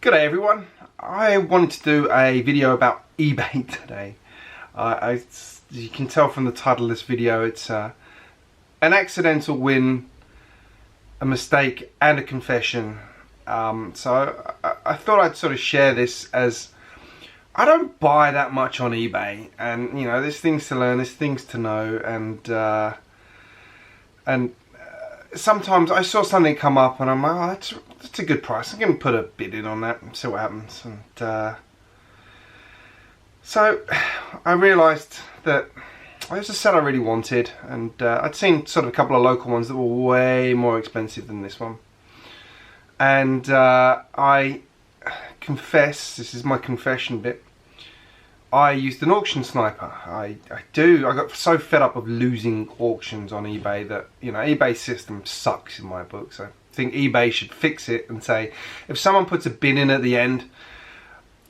G'day everyone. I wanted to do a video about eBay today. As you can tell from the title of this video, it's an accidental win, a mistake and a confession. So I thought I'd sort of share this, as I don't buy that much on eBay, and you know, there's things to learn, there's things to know, and sometimes I saw something come up and I'm like, oh, that's a good price, I'm going to put a bid in on that and see what happens. And so I realised that it was a set I really wanted, and I'd seen sort of a couple of local ones that were way more expensive than this one. And I confess, this is my confession bit, I used an auction sniper. I got so fed up of losing auctions on eBay that, you know, eBay system sucks in my book. So I think eBay should fix it and say, if someone puts a bid in at the end,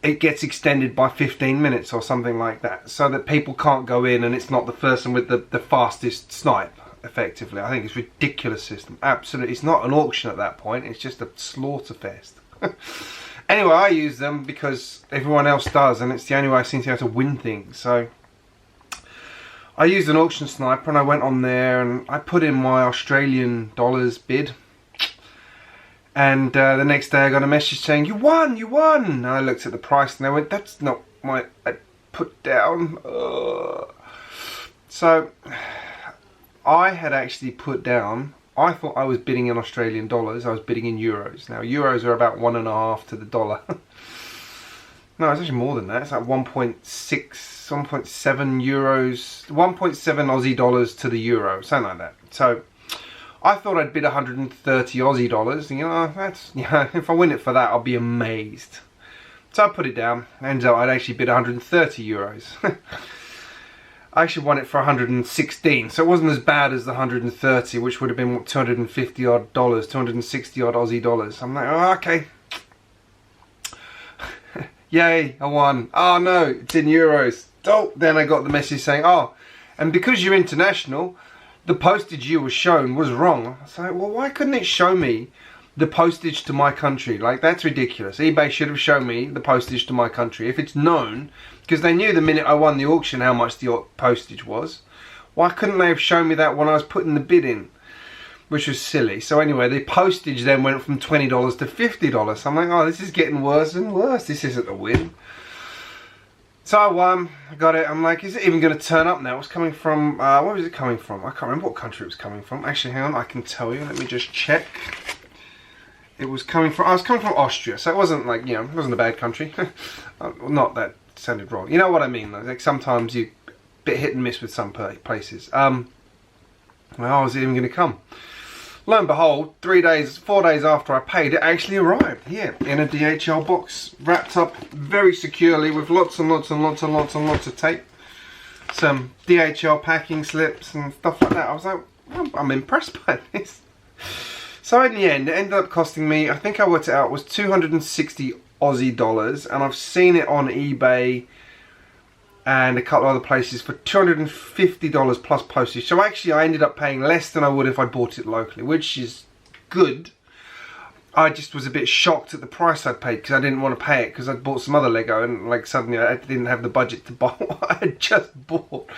it gets extended by 15 minutes or something like that, so that people can't go in and it's not the person with the fastest snipe, effectively. I think it's a ridiculous system. Absolutely. It's not an auction at that point, it's just a slaughter fest. Anyway, I use them because everyone else does, and it's the only way I seem to be able to win things. So I used an auction sniper and I went on there and I put in my Australian dollars bid. And the next day I got a message saying, you won, you won. And I looked at the price and they went, that's not my, I put down. So I had actually put down, I thought I was bidding in Australian dollars, I was bidding in euros. Now euros are about 1.5 to the dollar. No, it's actually more than that. It's like 1.6, 1.7 euros, 1.7 Aussie dollars to the euro, something like that. So I thought I'd bid 130 Aussie dollars. You know, that's, you know, if I win it for that, I'll be amazed. So I put it down. Ends out I'd actually bid 130 euros. I actually won it for 116, so it wasn't as bad as the 130, which would have been what, 250 odd dollars, 260 odd Aussie dollars. I'm like, oh, okay. Yay, I won. Oh no, it's in euros. Oh, then I got the message saying, oh, and because you're international, the postage you were shown was wrong. I was like, well, why couldn't it show me the postage to my country? Like, that's ridiculous. eBay should have shown me the postage to my country. If it's known, because they knew the minute I won the auction how much the postage was, why couldn't they have shown me that when I was putting the bid in? Which was silly. So anyway, the postage then went from $20 to $50. So I'm like, oh, this is getting worse and worse. This isn't a win. So I won, I got it. I'm like, is it even going to turn up now? It was coming from, where was it coming from? I can't remember what country it was coming from. Actually, hang on, I can tell you. Let me just check. It was coming from, I was coming from Austria, so it wasn't like, you know, it wasn't a bad country. Not that sounded wrong. You know what I mean? Like sometimes you a bit hit and miss with some places. Well, is it even going to come? Lo and behold, 4 days after I paid, it actually arrived here in a DHL box, wrapped up very securely with lots and lots and lots and lots and lots of tape, some DHL packing slips and stuff like that. I was like, I'm impressed by this. So in the end, it ended up costing me, I think I worked it out, was 260 Aussie dollars, and I've seen it on eBay and a couple of other places for $250 plus postage. So actually I ended up paying less than I would if I bought it locally, which is good. I just was a bit shocked at the price I'd paid because I didn't want to pay it because I'd bought some other Lego and like suddenly I didn't have the budget to buy what I had just bought,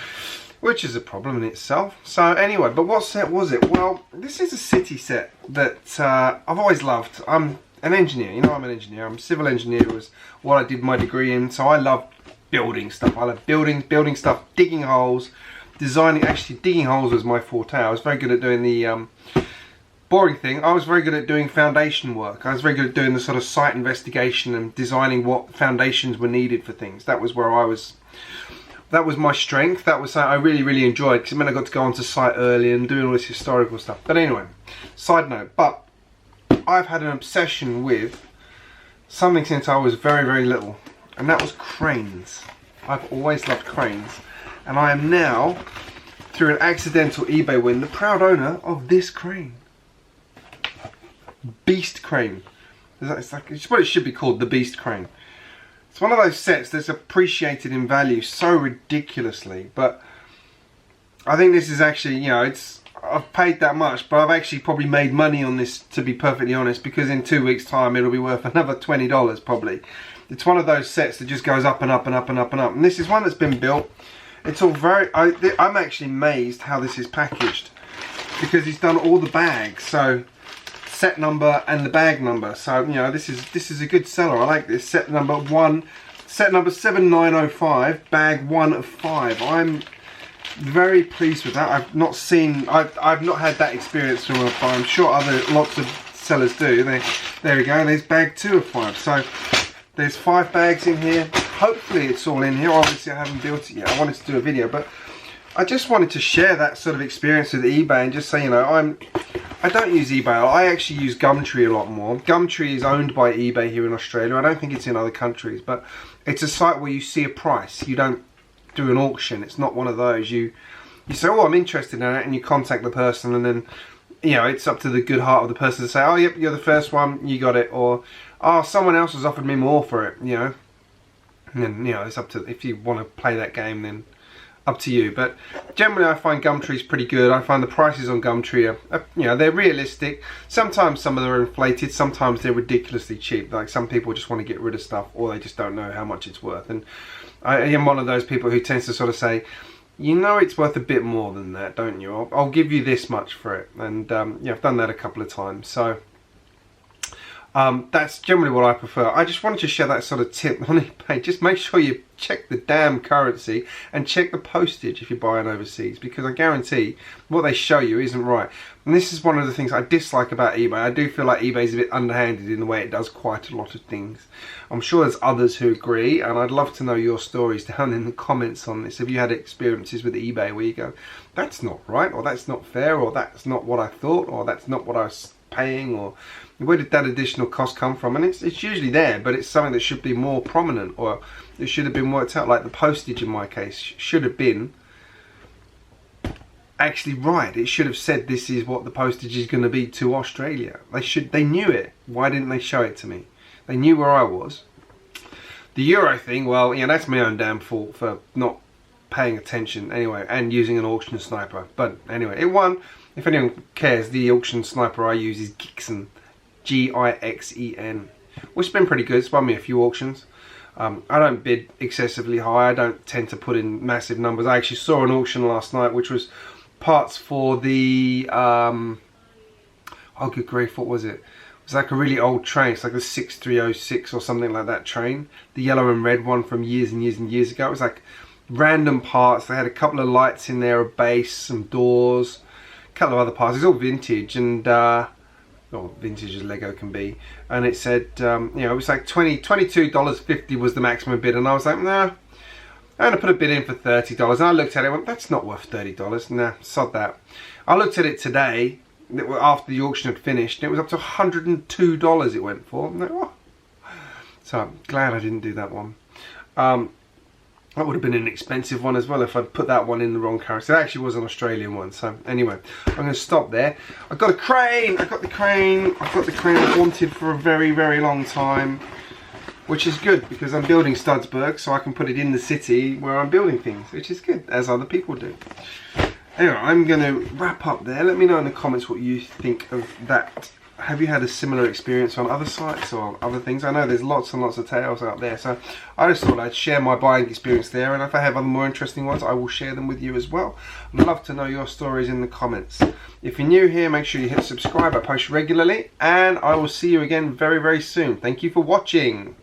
which is a problem in itself. So anyway, but what set was it? Well, this is a city set that I've always loved. I'm an engineer, you know, I'm an engineer. I'm a civil engineer, was what I did my degree in, so I love building stuff. I love building stuff, digging holes, designing. Actually, digging holes was my forte. I was very good at doing the boring thing. I was very good at doing foundation work. I was very good at doing the sort of site investigation and designing what foundations were needed for things. That was where I was. That was my strength. That was something I really, really enjoyed, because it meant I got to go onto site early and doing all this historical stuff. But anyway, side note. But I've had an obsession with something since I was very, very little. And that was cranes. I've always loved cranes, and I am now, through an accidental eBay win, the proud owner of this crane. Beast crane. It's what it should be called, the Beast crane. It's one of those sets that's appreciated in value so ridiculously, but I think this is actually, you know, it's I've paid that much, but I've actually probably made money on this, to be perfectly honest, because in 2 weeks time it'll be worth another $20 probably. It's one of those sets that just goes up and up and up and up and up. And this is one that's been built. It's all very, I'm actually amazed how this is packaged, because he's done all the bags. So set number and the bag number. So, you know, this is a good seller. I like this. Set number 7905, bag 1 of 5. I'm very pleased with that. I've not had that experience from but I'm sure lots of sellers do. There we go, there's bag 2 of 5. So there's 5 bags in here. Hopefully it's all in here. Obviously I haven't built it yet. I wanted to do a video, but I just wanted to share that sort of experience with eBay and just say, you know, I don't use eBay. I actually use Gumtree a lot more. Gumtree is owned by eBay here in Australia. I don't think it's in other countries, but it's a site where you see a price. You don't do an auction. It's not one of those. You say, oh, I'm interested in it, and you contact the person, and then, you know, it's up to the good heart of the person to say, oh, yep, you're the first one, you got it, or, oh, someone else has offered me more for it, you know. And then, you know, it's up to, if you want to play that game, then up to you. But generally I find Gumtree's pretty good. I find the prices on Gumtree are, you know, they're realistic. Sometimes some of them are inflated, sometimes they're ridiculously cheap. Like some people just want to get rid of stuff, or they just don't know how much it's worth. And I am one of those people who tends to sort of say, you know, it's worth a bit more than that, don't you? I'll give you this much for it. And yeah, I've done that a couple of times. So that's generally what I prefer. I just wanted to share that sort of tip on eBay. Just make sure you check the damn currency and check the postage if you're buying overseas, because I guarantee what they show you isn't right. And this is one of the things I dislike about eBay. I do feel like eBay's a bit underhanded in the way it does quite a lot of things. I'm sure there's others who agree, and I'd love to know your stories down in the comments on this. Have you had experiences with eBay where you go, that's not right, or that's not fair, or that's not what I thought, or that's not what I was paying, or where did that additional cost come from? And it's usually there, but it's something that should be more prominent, or it should have been worked out. Like the postage in my case should have been actually right. It should have said this is what the postage is going to be to Australia. They knew it. Why didn't they show it to me? They knew where I was. The euro thing, well, yeah, that's my own damn fault for not paying attention anyway, and using an auction sniper. But anyway, it won. If anyone cares, the auction sniper I use is Gixen, Gixen, which has been pretty good. It's won me a few auctions. I don't bid excessively high. I don't tend to put in massive numbers. I actually saw an auction last night which was parts for the oh good grief, what was it? It was like a really old train. It's like the 6306 or something like that train, the yellow and red one from years and years and years ago. It was like random parts. They had a couple of lights in there, a base, some doors, a couple of other parts. It's all vintage, and well, vintage as Lego can be. And it said, you know, it was like $22.50 was the maximum bid, and I was like, nah, I'm gonna put a bid in for $30. And I looked at it and went, that's not worth $30. Nah, sod that. I looked at it today after the auction had finished, and it was up to $102 it went for. I'm like, oh. So I'm glad I didn't do that one. That would have been an expensive one as well if I'd put that one in the wrong currency. It actually was an Australian one. So anyway, I'm going to stop there. I've got a crane. I've got the crane. I've got the crane I've wanted for a very, very long time, which is good because I'm building Studsburg, so I can put it in the city where I'm building things, which is good, as other people do. Anyway, I'm going to wrap up there. Let me know in the comments what you think of that. Have you had a similar experience on other sites or other things? I know there's lots and lots of tales out there, so I just thought I'd share my buying experience there, and if I have other more interesting ones, I will share them with you as well. I'd love to know your stories in the comments. If you're new here, make sure you hit subscribe. I post regularly, and I will see you again very, very soon. Thank you for watching.